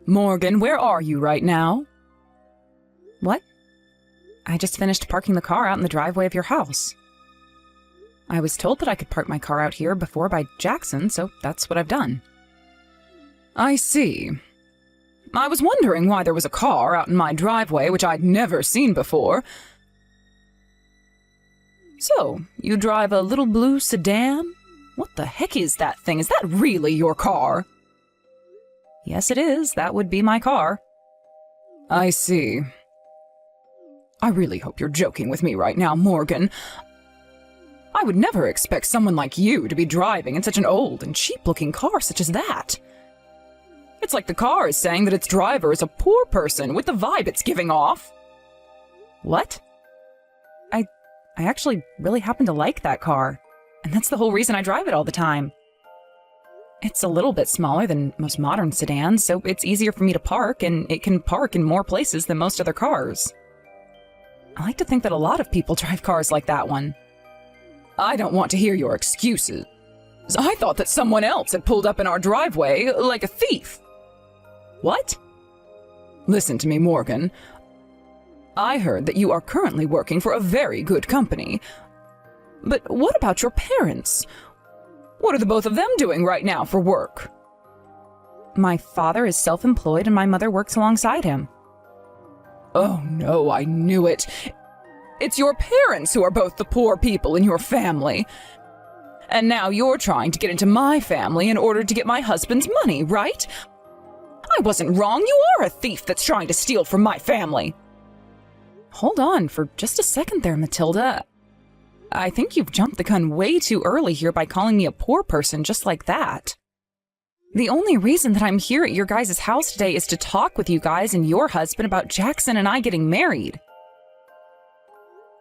Morgan, where are you right now? What? I just finished parking the car out in the driveway of your house. I was told that I could park my car out here before by Jackson, so that's what I've done. I see. I was wondering why there was a car out in my driveway which I'd never seen before. So, you drive a little blue sedan? What the heck is that thing? Is that really your car? Yes, it is. That would be my car. I see. I really hope you're joking with me right now, Morgan. I would never expect someone like you to be driving in such an old and cheap-looking car such as that. It's like the car is saying that its driver is a poor person with the vibe it's giving off. What? I actually really happen to like that car, and that's the whole reason I drive it all the time. It's a little bit smaller than most modern sedans, so it's easier for me to park, and it can park in more places than most other cars. I like to think that a lot of people drive cars like that one. I don't want to hear your excuses. I thought that someone else had pulled up in our driveway like a thief. What? Listen to me, Morgan. I heard that you are currently working for a very good company. But what about your parents? What are the both of them doing right now for work? My father is self-employed and my mother works alongside him. Oh no, I knew it. It's your parents who are both the poor people in your family. And now you're trying to get into my family in order to get my husband's money, right? I wasn't wrong. You are a thief that's trying to steal from my family. Hold on for just a second there, Matilda. I think you've jumped the gun way too early here by calling me a poor person just like that. The only reason that I'm here at your guys' house today is to talk with you guys and your husband about Jackson and I getting married.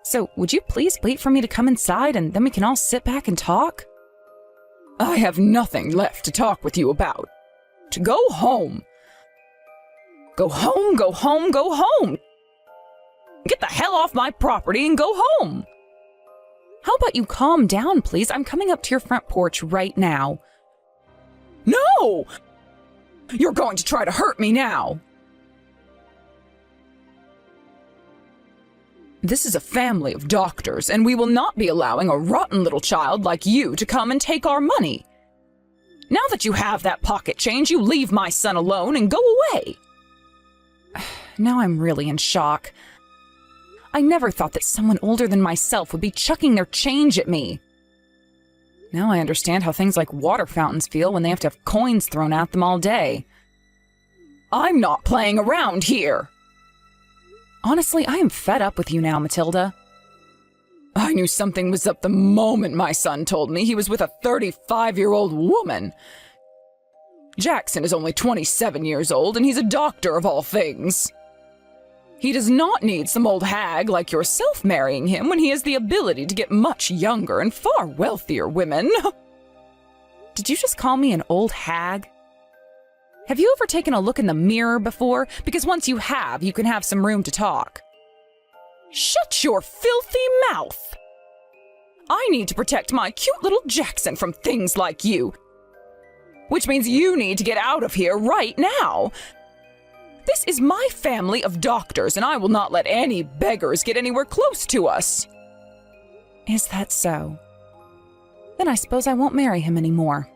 So, would you please wait for me to come inside and then we can all sit back and talk? I have nothing left to talk with you about. To go home. Go home, go home, go home. Get the hell off my property and go home. How about you calm down, please? I'm coming up to your front porch right now. No! You're going to try to hurt me now. This is a family of doctors, and we will not be allowing a rotten little child like you to come and take our money. Now that you have that pocket change, you leave my son alone and go away. Now I'm really in shock. I never thought that someone older than myself would be chucking their change at me. Now I understand how things like water fountains feel when they have to have coins thrown at them all day. I'm not playing around here. Honestly, I am fed up with you now, Matilda. I knew something was up the moment my son told me he was with a 35-year-old woman. Jackson is only 27 years old, and he's a doctor of all things. He does not need some old hag like yourself marrying him when he has the ability to get much younger and far wealthier women. Did you just call me an old hag? Have you ever taken a look in the mirror before? Because once you have, you can have some room to talk. Shut your filthy mouth! I need to protect my cute little Jackson from things like you. Which means you need to get out of here right now. This is my family of doctors, and I will not let any beggars get anywhere close to us. Is that so? Then I suppose I won't marry him anymore.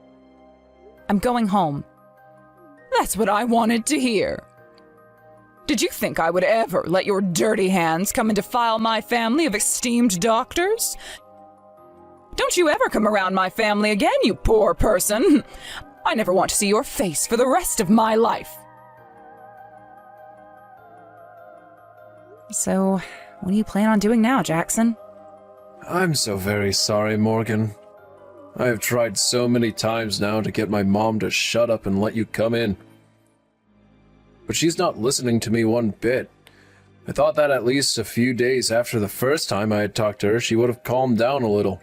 I'm going home. That's what I wanted to hear. Did you think I would ever let your dirty hands come and defile my family of esteemed doctors? Don't you ever come around my family again, you poor person. I never want to see your face for the rest of my life. So, what do you plan on doing now, Jackson? I'm so very sorry, Morgan. I have tried so many times now to get my mom to shut up and let you come in. But she's not listening to me one bit. I thought that at least a few days after the first time I had talked to her, she would have calmed down a little.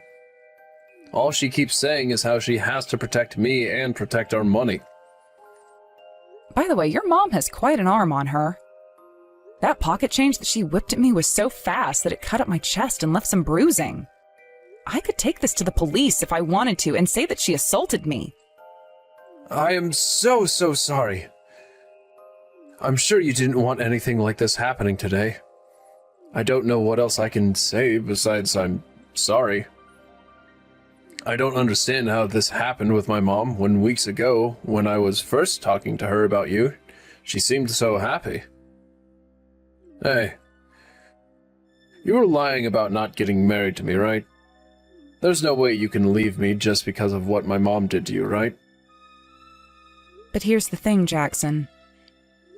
All she keeps saying is how she has to protect me and protect our money. By the way, your mom has quite an arm on her. That pocket change that she whipped at me was so fast that it cut up my chest and left some bruising. I could take this to the police if I wanted to and say that she assaulted me. I am so sorry. I'm sure you didn't want anything like this happening today. I don't know what else I can say besides I'm sorry. I don't understand how this happened with my mom when weeks ago, when I was first talking to her about you, she seemed so happy. Hey, you were lying about not getting married to me, right? There's no way you can leave me just because of what my mom did to you, right? But here's the thing, Jackson.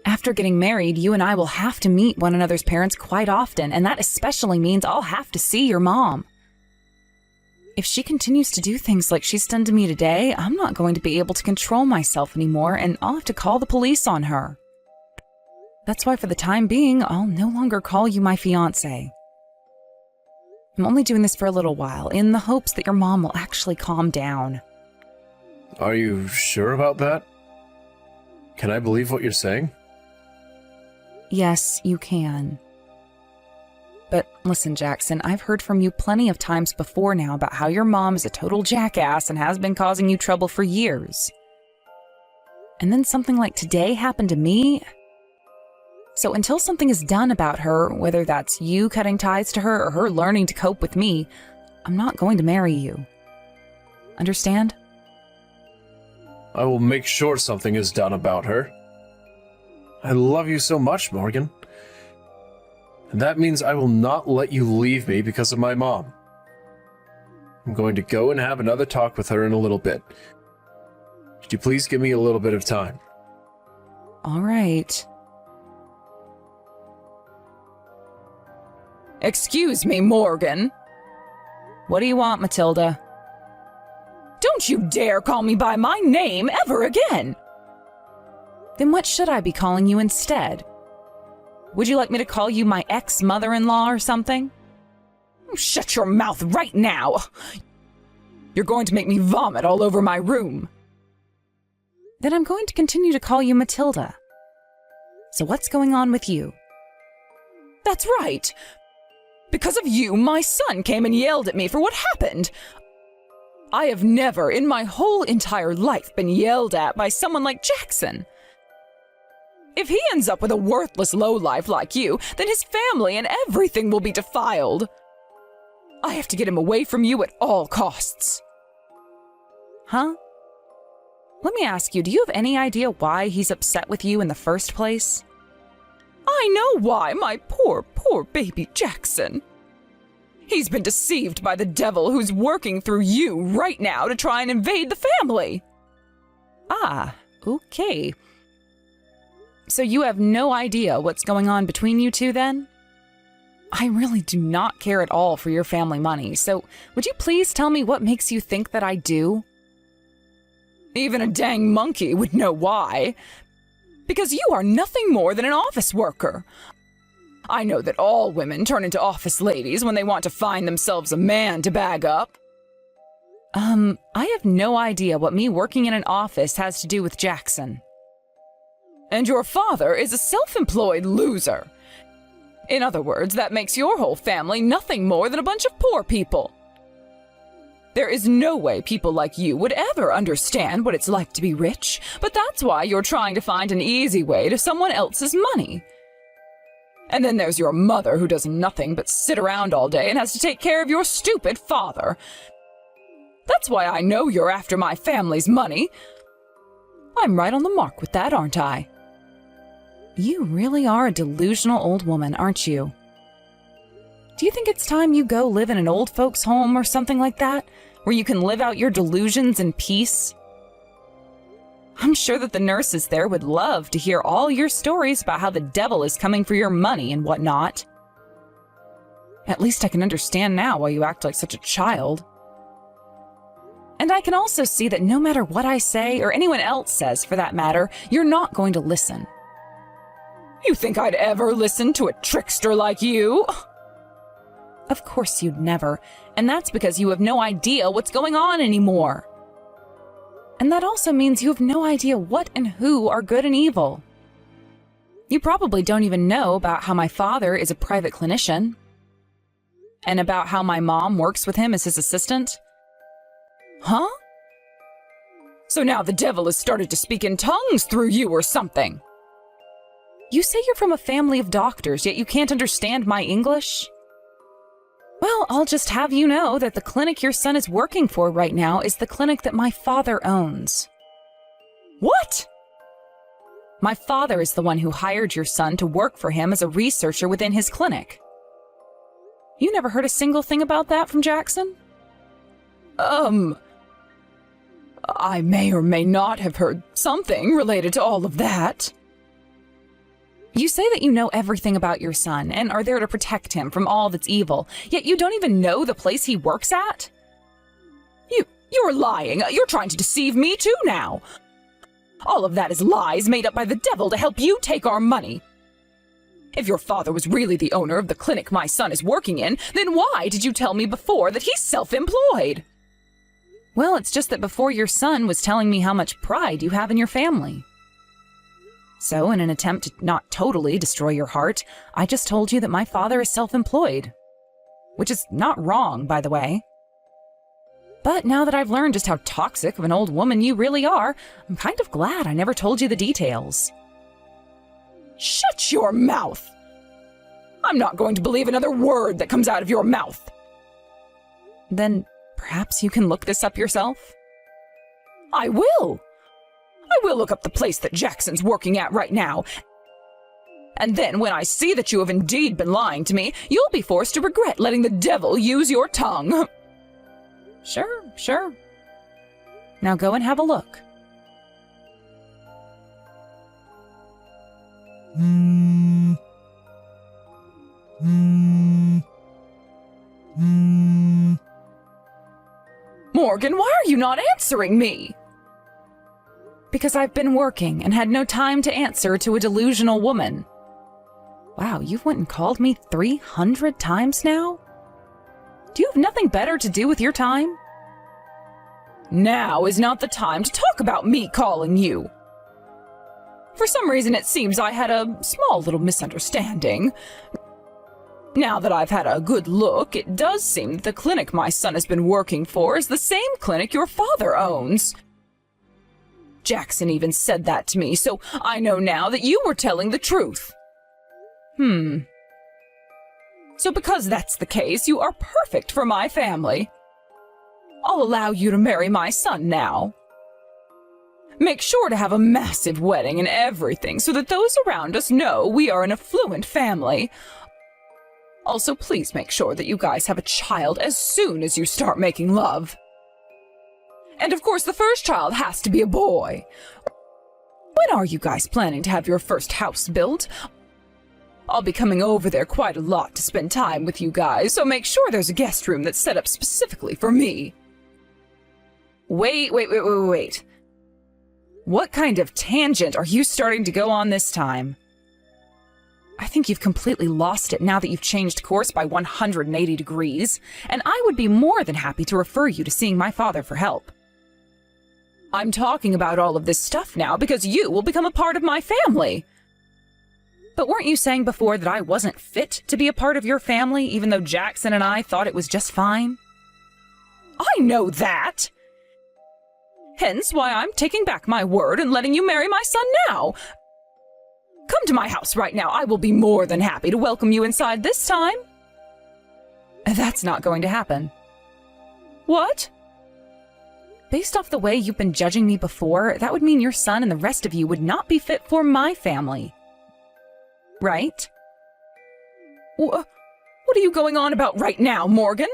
After getting married, you and I will have to meet one another's parents quite often, and that especially means I'll have to see your mom. If she continues to do things like she's done to me today, I'm not going to be able to control myself anymore, and I'll have to call the police on her. That's why for the time being, I'll no longer call you my fiancé. I'm only doing this for a little while, in the hopes that your mom will actually calm down. Are you sure about that? Can I believe what you're saying? Yes, you can. But listen, Jackson, I've heard from you plenty of times before now about how your mom is a total jackass and has been causing you trouble for years. And then something like today happened to me. So until something is done about her, whether that's you cutting ties to her or her learning to cope with me, I'm not going to marry you. Understand? I will make sure something is done about her. I love you so much, Morgan. And that means I will not let you leave me because of my mom. I'm going to go and have another talk with her in a little bit. Could you please give me a little bit of time? All right. Excuse me, Morgan. What do you want, Matilda? Don't you dare call me by my name ever again! Then what should I be calling you instead? Would you like me to call you my ex-mother-in-law or something? Shut your mouth right now! You're going to make me vomit all over my room. Then I'm going to continue to call you Matilda. So what's going on with you? That's right! Because of you, my son came and yelled at me for what happened. I have never in my whole entire life been yelled at by someone like Jackson. If he ends up with a worthless lowlife like you, then his family and everything will be defiled. I have to get him away from you at all costs. Huh? Let me ask you, do you have any idea why he's upset with you in the first place? I know why, my poor, poor baby Jackson. He's been deceived by the devil who's working through you right now to try and invade the family. Ah, okay. So you have no idea what's going on between you two then? I really do not care at all for your family money, so would you please tell me what makes you think that I do? Even a dang monkey would know why. Because you are nothing more than an office worker. I know that all women turn into office ladies when they want to find themselves a man to bag up. I have no idea what me working in an office has to do with Jackson. And your father is a self-employed loser. In other words, that makes your whole family nothing more than a bunch of poor people. There is no way people like you would ever understand what it's like to be rich, but that's why you're trying to find an easy way to someone else's money. And then there's your mother who does nothing but sit around all day and has to take care of your stupid father. That's why I know you're after my family's money. I'm right on the mark with that, aren't I? You really are a delusional old woman, aren't you? Do you think it's time you go live in an old folks' home or something like that, where you can live out your delusions in peace? I'm sure that the nurses there would love to hear all your stories about how the devil is coming for your money and whatnot. At least I can understand now why you act like such a child. And I can also see that no matter what I say, or anyone else says for that matter, you're not going to listen. You think I'd ever listen to a trickster like you? Of course you'd never, and that's because you have no idea what's going on anymore. And that also means you have no idea what and who are good and evil. You probably don't even know about how my father is a private clinician, and about how my mom works with him as his assistant. Huh? So now the devil has started to speak in tongues through you or something. You say you're from a family of doctors, yet you can't understand my English? Well, I'll just have you know that the clinic your son is working for right now is the clinic that my father owns. What? My father is the one who hired your son to work for him as a researcher within his clinic. You never heard a single thing about that from Jackson? I may or may not have heard something related to all of that. You say that you know everything about your son and are there to protect him from all that's evil, yet you don't even know the place he works at? You're lying. You're trying to deceive me too now. All of that is lies made up by the devil to help you take our money. If your father was really the owner of the clinic my son is working in, then why did you tell me before that he's self-employed? Well, it's just that before your son was telling me how much pride you have in your family. So, in an attempt to not totally destroy your heart, I just told you that my father is self-employed. Which is not wrong, by the way. But now that I've learned just how toxic of an old woman you really are, I'm kind of glad I never told you the details. Shut your mouth! I'm not going to believe another word that comes out of your mouth. Then perhaps you can look this up yourself? I will! I will look up the place that Jackson's working at right now. And then when I see that you have indeed been lying to me, you'll be forced to regret letting the devil use your tongue. Sure. Now go and have a look. Morgan, why are you not answering me? Because I've been working and had no time to answer to a delusional woman. Wow, you've went and called me 300 times now? Do you have nothing better to do with your time? Now is not the time to talk about me calling you. For some reason, it seems I had a small little misunderstanding. Now that I've had a good look, it does seem that the clinic my son has been working for is the same clinic your father owns. Jackson even said that to me, so I know now that you were telling the truth. So because that's the case, you are perfect for my family. I'll allow you to marry my son now. Make sure to have a massive wedding and everything so that those around us know we are an affluent family. Also, please make sure that you guys have a child as soon as you start making love. And of course, the first child has to be a boy. When are you guys planning to have your first house built? I'll be coming over there quite a lot to spend time with you guys, so make sure there's a guest room that's set up specifically for me. Wait. What kind of tangent are you starting to go on this time? I think you've completely lost it now that you've changed course by 180 degrees, and I would be more than happy to refer you to seeing my father for help. I'm talking about all of this stuff now because you will become a part of my family. But weren't you saying before that I wasn't fit to be a part of your family, even though Jackson and I thought it was just fine? I know that. Hence why I'm taking back my word and letting you marry my son now. Come to my house right now. I will be more than happy to welcome you inside this time. That's not going to happen. What? Based off the way you've been judging me before, that would mean your son and the rest of you would not be fit for my family. Right? What are you going on about right now, Morgan?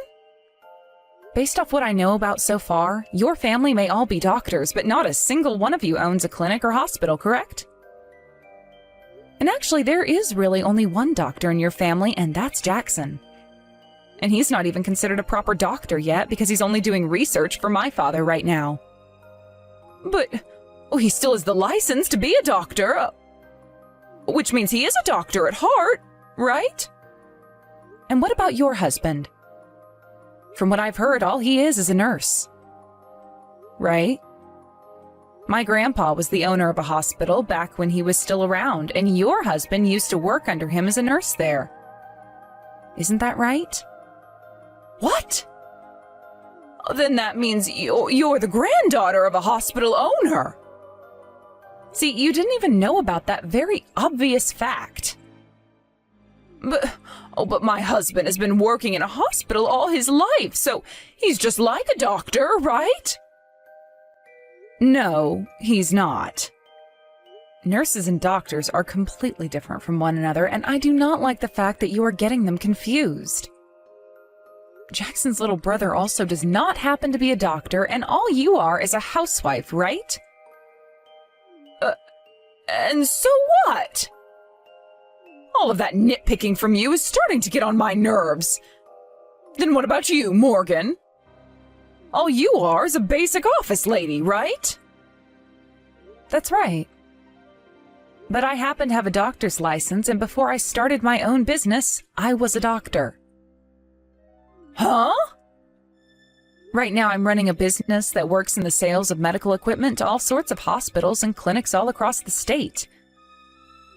Based off what I know about so far, your family may all be doctors, but not a single one of you owns a clinic or hospital, correct? And actually, there is really only one doctor in your family, and that's Jackson. And he's not even considered a proper doctor yet because he's only doing research for my father right now. But he still has the license to be a doctor, which means he is a doctor at heart, right? And what about your husband? From what I've heard, all he is a nurse. Right? My grandpa was the owner of a hospital back when he was still around, and your husband used to work under him as a nurse there. Isn't that right? What? Then that means you're the granddaughter of a hospital owner. See, you didn't even know about that very obvious fact. But my husband has been working in a hospital all his life, so he's just like a doctor, right? No, he's not. Nurses and doctors are completely different from one another, and I do not like the fact that you are getting them confused. Jackson's little brother also does not happen to be a doctor, and all you are is a housewife, right? And so what? All of that nitpicking from you is starting to get on my nerves. Then what about you, Morgan? All you are is a basic office lady, right? That's right. But I happen to have a doctor's license, and before I started my own business, I was a doctor. Huh? Right now, I'm running a business that works in the sales of medical equipment to all sorts of hospitals and clinics all across the state.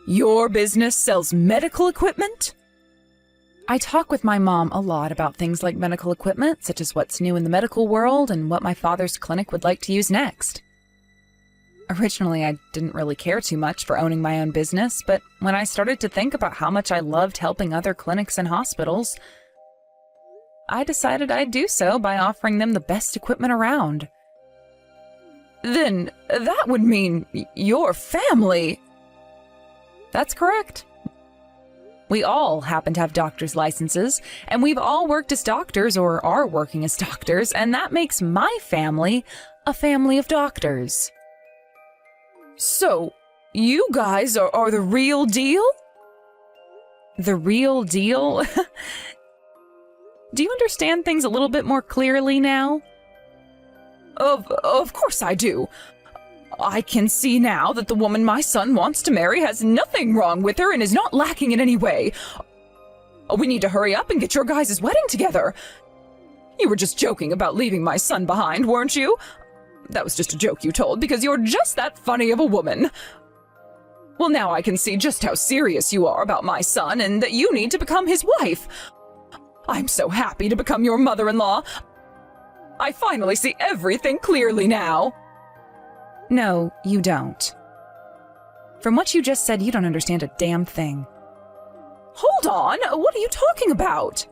Your business sells medical equipment? I talk with my mom a lot about things like medical equipment, such as what's new in the medical world and what my father's clinic would like to use next. Originally, I didn't really care too much for owning my own business, but when I started to think about how much I loved helping other clinics and hospitals, I decided I'd do so by offering them the best equipment around. Then that would mean your family. That's correct. We all happen to have doctor's licenses, and we've all worked as doctors or are working as doctors, and that makes my family a family of doctors. So, you guys are the real deal? The real deal? Do you understand things a little bit more clearly now? Of course I do. I can see now that the woman my son wants to marry has nothing wrong with her and is not lacking in any way. We need to hurry up and get your guys' wedding together. You were just joking about leaving my son behind, weren't you? That was just a joke you told because you're just that funny of a woman. Well, now I can see just how serious you are about my son and that you need to become his wife. I'm so happy to become your mother-in-law. I finally see everything clearly now. No, you don't. From what you just said, you don't understand a damn thing. Hold on, what are you talking about?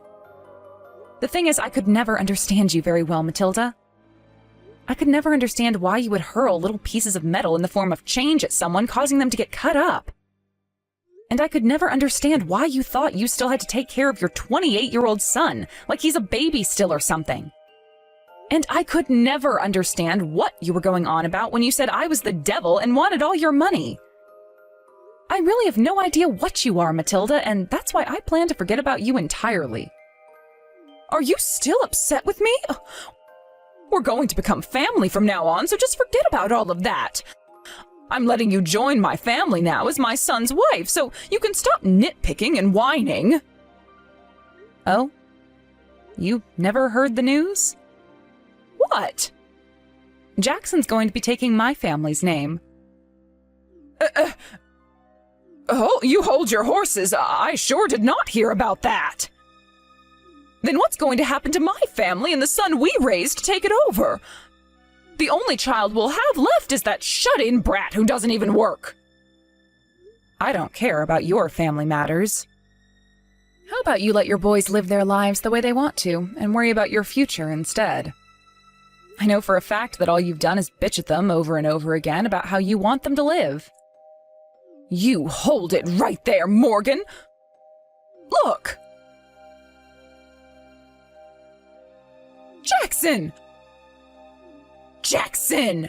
The thing is, I could never understand you very well, Matilda. I could never understand why you would hurl little pieces of metal in the form of change at someone, causing them to get cut up. And I could never understand why you thought you still had to take care of your 28-year-old son, like he's a baby still or something. And I could never understand what you were going on about when you said I was the devil and wanted all your money. I really have no idea what you are, Matilda, and that's why I plan to forget about you entirely. Are you still upset with me? We're going to become family from now on, so just forget about all of that. I'm letting you join my family now as my son's wife, so you can stop nitpicking and whining. Oh? You never heard the news? What? Jackson's going to be taking my family's name. Oh, you hold your horses. I sure did not hear about that. Then what's going to happen to my family and the son we raised to take it over? The only child we'll have left is that shut-in brat who doesn't even work. I don't care about your family matters. How about you let your boys live their lives the way they want to and worry about your future instead? I know for a fact that all you've done is bitch at them over and over again about how you want them to live. You hold it right there, Morgan. Look. Jackson! Jackson!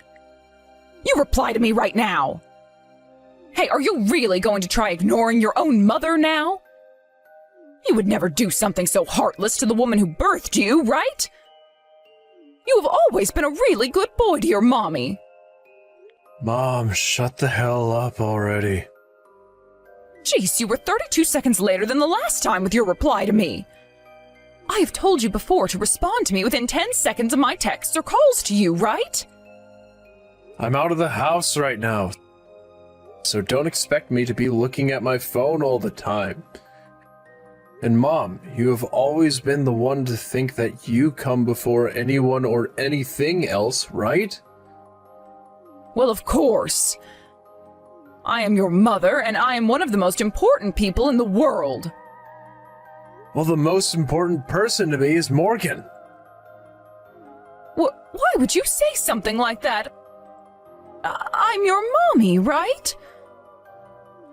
You reply to me right now. Hey, are you really going to try ignoring your own mother now? You would never do something so heartless to the woman who birthed you, right? You have always been a really good boy to your mommy. Mom, shut the hell up already. Jeez, you were 32 seconds later than the last time with your reply to me. I have told you before to respond to me within 10 seconds of my texts or calls to you, right? I'm out of the house right now, so don't expect me to be looking at my phone all the time. And Mom, you have always been the one to think that you come before anyone or anything else, right? Well, of course. I am your mother, and I am one of the most important people in the world. Well, the most important person to me is Morgan. Why would you say something like that? I'm your mommy, right?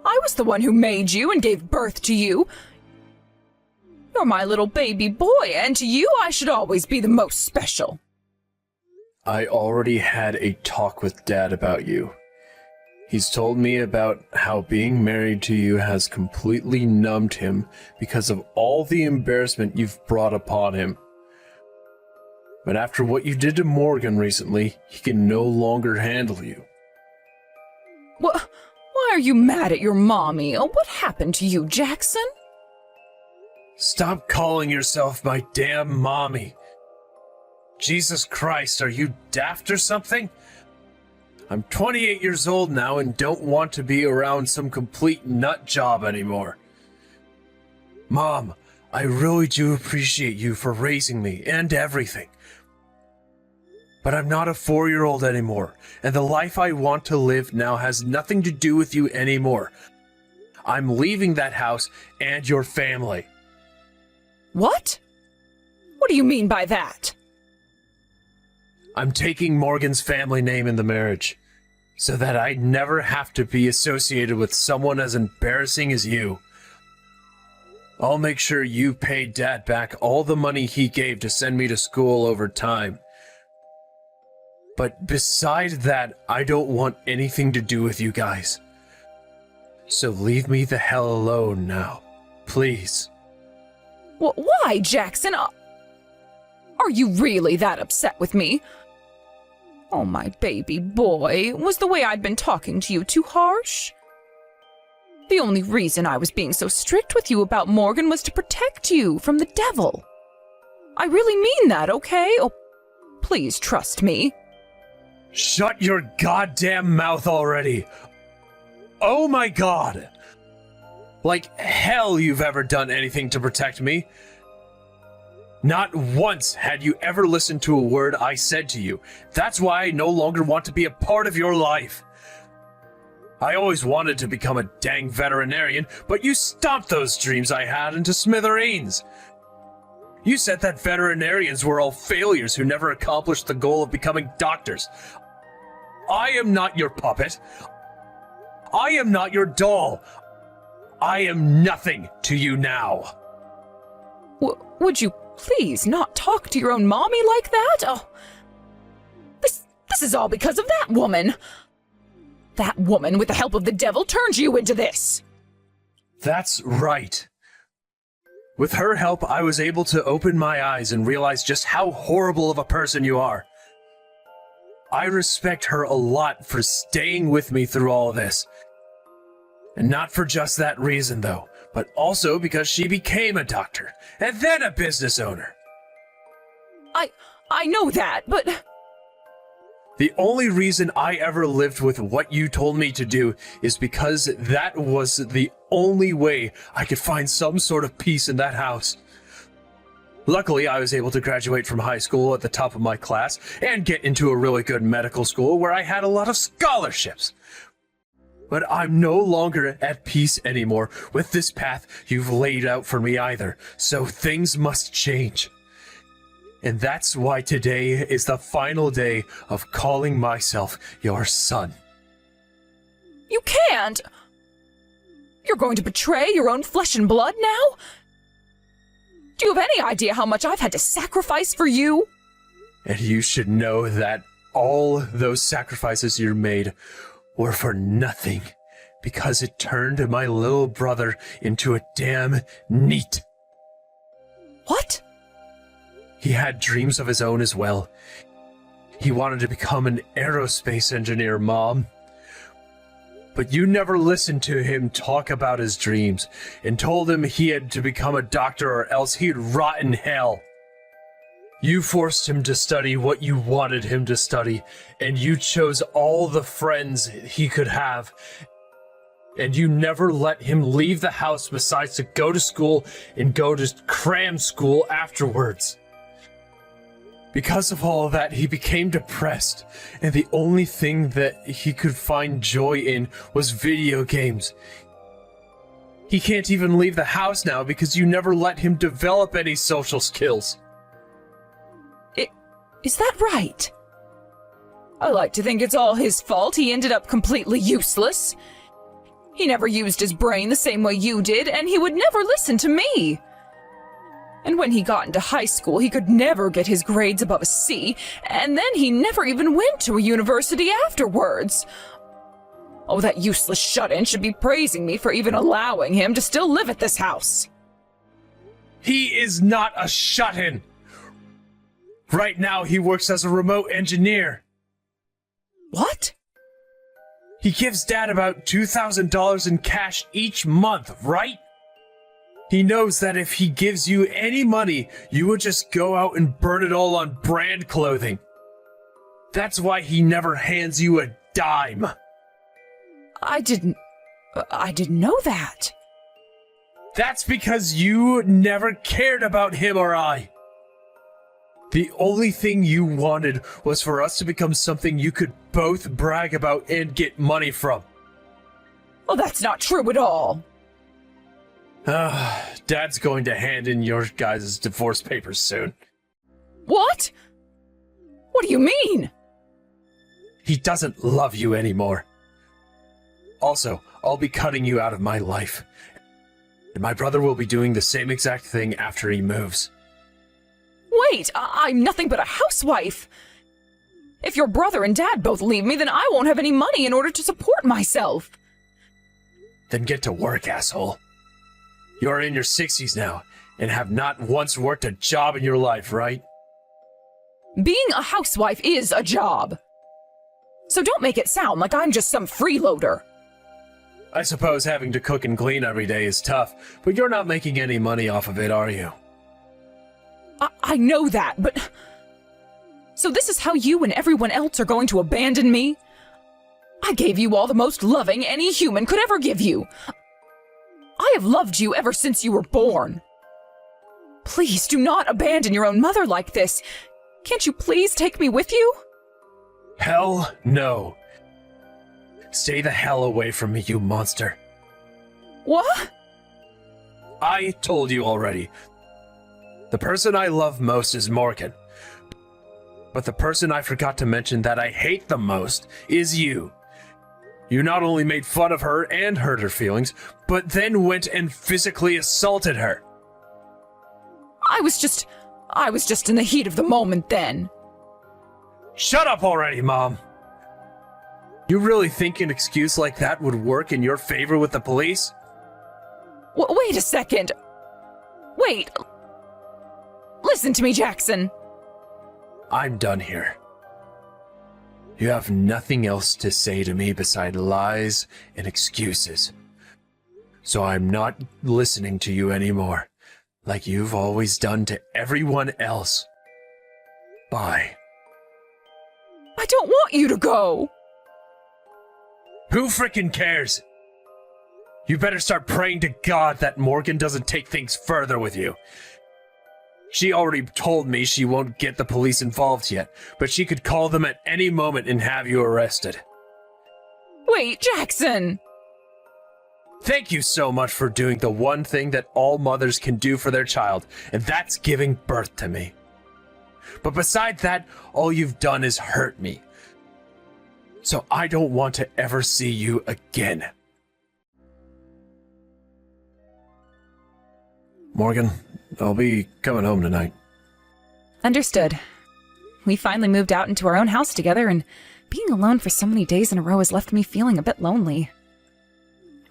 I was the one who made you and gave birth to you. You're my little baby boy, and to you I should always be the most special. I already had a talk with Dad about you. He's told me about how being married to you has completely numbed him because of all the embarrassment you've brought upon him. But after what you did to Morgan recently, he can no longer handle you. Why are you mad at your mommy? What happened to you, Jackson? Stop calling yourself my damn mommy. Jesus Christ, are you daft or something? I'm 28 years old now and don't want to be around some complete nut job anymore. Mom, I really do appreciate you for raising me and everything. But I'm not a 4-year-old anymore, and the life I want to live now has nothing to do with you anymore. I'm leaving that house and your family. What? What do you mean by that? I'm taking Morgan's family name in the marriage, so that I never have to be associated with someone as embarrassing as you. I'll make sure you pay Dad back all the money he gave to send me to school over time. But besides that, I don't want anything to do with you guys. So leave me the hell alone now, please. Why, Jackson? Are you really that upset with me? Oh, my baby boy, was the way I'd been talking to you too harsh? The only reason I was being so strict with you about Morgan was to protect you from the devil. I really mean that, okay? Oh, please trust me. Shut your goddamn mouth already! Oh my god! Like hell you've ever done anything to protect me. Not once had you ever listened to a word I said to you. That's why I no longer want to be a part of your life. I always wanted to become a dang veterinarian, but you stomped those dreams I had into smithereens. You said that veterinarians were all failures who never accomplished the goal of becoming doctors. I am not your puppet. I am not your doll. I am nothing to you now. Would you please not talk to your own mommy like that? Oh, this is all because of that woman. That woman, with the help of the devil, turned you into this. That's right. With her help, I was able to open my eyes and realize just how horrible of a person you are. I respect her a lot for staying with me through all of this. And not for just that reason, though, but also because she became a doctor, and then a business owner. I know that, but... The only reason I ever lived with what you told me to do is because that was the only way I could find some sort of peace in that house. Luckily, I was able to graduate from high school at the top of my class and get into a really good medical school where I had a lot of scholarships. But I'm no longer at peace anymore with this path you've laid out for me either, so things must change. And that's why today is the final day of calling myself your son. You can't! You're going to betray your own flesh and blood now? Do you have any idea how much I've had to sacrifice for you? And you should know that all those sacrifices you made were for nothing, because it turned my little brother into a damn NEET. What? He had dreams of his own as well. He wanted to become an aerospace engineer, Mom. But you never listened to him talk about his dreams and told him he had to become a doctor or else he'd rot in hell. You forced him to study what you wanted him to study, and you chose all the friends he could have. And you never let him leave the house besides to go to school and go to cram school afterwards. Because of all that, he became depressed, and the only thing that he could find joy in was video games. He can't even leave the house now because you never let him develop any social skills. Is that right? I like to think it's all his fault. He ended up completely useless. He never used his brain the same way you did, and he would never listen to me. And when he got into high school, he could never get his grades above a C, and then he never even went to a university afterwards. Oh, that useless shut-in should be praising me for even allowing him to still live at this house. He is not a shut-in. Right now, he works as a remote engineer. What? He gives Dad about $2,000 in cash each month, right? He knows that if he gives you any money, you would just go out and burn it all on brand clothing. That's why he never hands you a dime. I didn't know that. That's because you never cared about him or I. The only thing you wanted was for us to become something you could both brag about and get money from. Well, that's not true at all. Dad's going to hand in your guys' divorce papers soon. What? What do you mean? He doesn't love you anymore. Also, I'll be cutting you out of my life. And my brother will be doing the same exact thing after he moves. Wait, I'm nothing but a housewife. If your brother and Dad both leave me, then I won't have any money in order to support myself. Then get to work, asshole. You're in your 60s now, and have not once worked a job in your life, right? Being a housewife is a job. So don't make it sound like I'm just some freeloader. I suppose having to cook and clean every day is tough, but you're not making any money off of it, are you? I know that, but... So this is how you and everyone else are going to abandon me? I gave you all the most loving any human could ever give you. I have loved you ever since you were born. Please do not abandon your own mother like this. Can't you please take me with you? Hell no. Stay the hell away from me, you monster. What? I told you already. The person I love most is Morgan. But the person I forgot to mention that I hate the most is you. You not only made fun of her and hurt her feelings, but then went and physically assaulted her. I was just in the heat of the moment then. Shut up already, Mom. You really think an excuse like that would work in your favor with the police? Wait a second. Wait. Listen to me, Jackson. I'm done here. You have nothing else to say to me beside lies and excuses. So I'm not listening to you anymore, like you've always done to everyone else. Bye. I don't want you to go. Who frickin' cares? You better start praying to God that Morgan doesn't take things further with you. She already told me she won't get the police involved yet, but she could call them at any moment and have you arrested. Wait, Jackson! Thank you so much for doing the one thing that all mothers can do for their child, and that's giving birth to me. But beside that, all you've done is hurt me. So I don't want to ever see you again. Morgan, I'll be coming home tonight. Understood. We finally moved out into our own house together, and being alone for so many days in a row has left me feeling a bit lonely.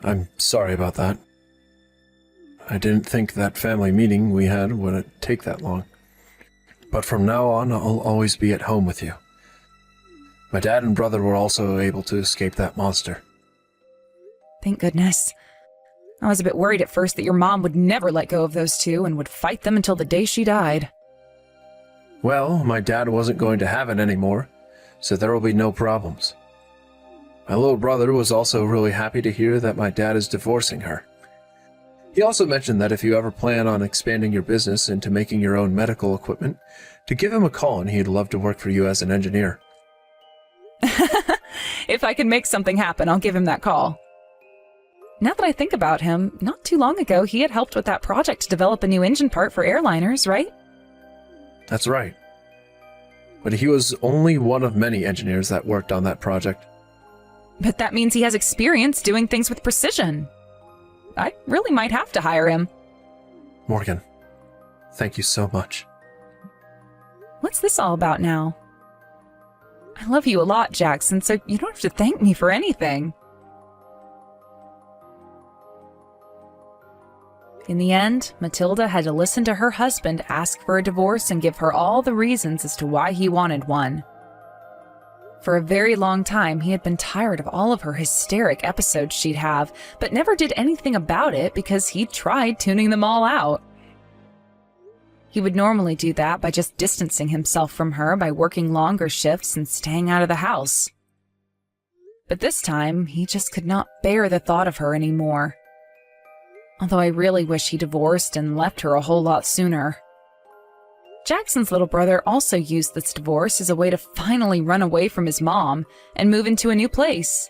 I'm sorry about that. I didn't think that family meeting we had would take that long. But from now on, I'll always be at home with you. My dad and brother were also able to escape that monster. Thank goodness. I was a bit worried at first that your mom would never let go of those two and would fight them until the day she died. Well, my dad wasn't going to have it anymore, so there will be no problems. My little brother was also really happy to hear that my dad is divorcing her. He also mentioned that if you ever plan on expanding your business into making your own medical equipment, to give him a call and he'd love to work for you as an engineer. If I can make something happen, I'll give him that call. Now that I think about him, not too long ago he had helped with that project to develop a new engine part for airliners, right? That's right. But he was only one of many engineers that worked on that project. But that means he has experience doing things with precision. I really might have to hire him. Morgan, thank you so much. What's this all about now? I love you a lot, Jackson, so you don't have to thank me for anything. In the end, Matilda had to listen to her husband ask for a divorce and give her all the reasons as to why he wanted one. For a very long time, he had been tired of all of her hysteric episodes she'd have, but never did anything about it because he'd tried tuning them all out. He would normally do that by just distancing himself from her by working longer shifts and staying out of the house. But this time, he just could not bear the thought of her anymore. Although I really wish he divorced and left her a whole lot sooner. Jackson's little brother also used this divorce as a way to finally run away from his mom and move into a new place.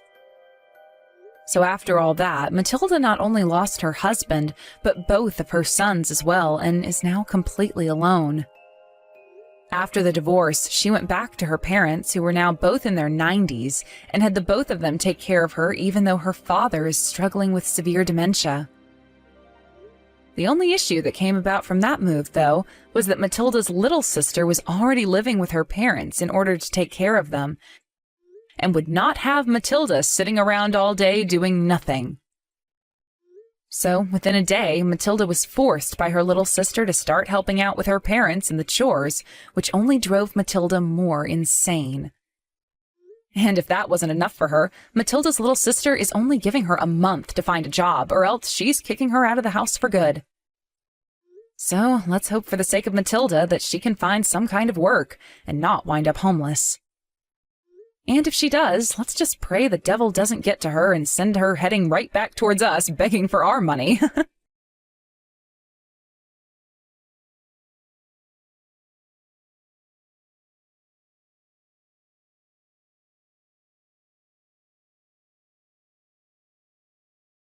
So after all that, Matilda not only lost her husband, but both of her sons as well, and is now completely alone. After the divorce, she went back to her parents, who were now both in their 90s, and had the both of them take care of her even though her father is struggling with severe dementia. The only issue that came about from that move, though, was that Matilda's little sister was already living with her parents in order to take care of them, and would not have Matilda sitting around all day doing nothing. So, within a day, Matilda was forced by her little sister to start helping out with her parents in the chores, which only drove Matilda more insane. And if that wasn't enough for her, Matilda's little sister is only giving her a month to find a job, or else she's kicking her out of the house for good. So, let's hope for the sake of Matilda that she can find some kind of work and not wind up homeless. And if she does, let's just pray the devil doesn't get to her and send her heading right back towards us begging for our money.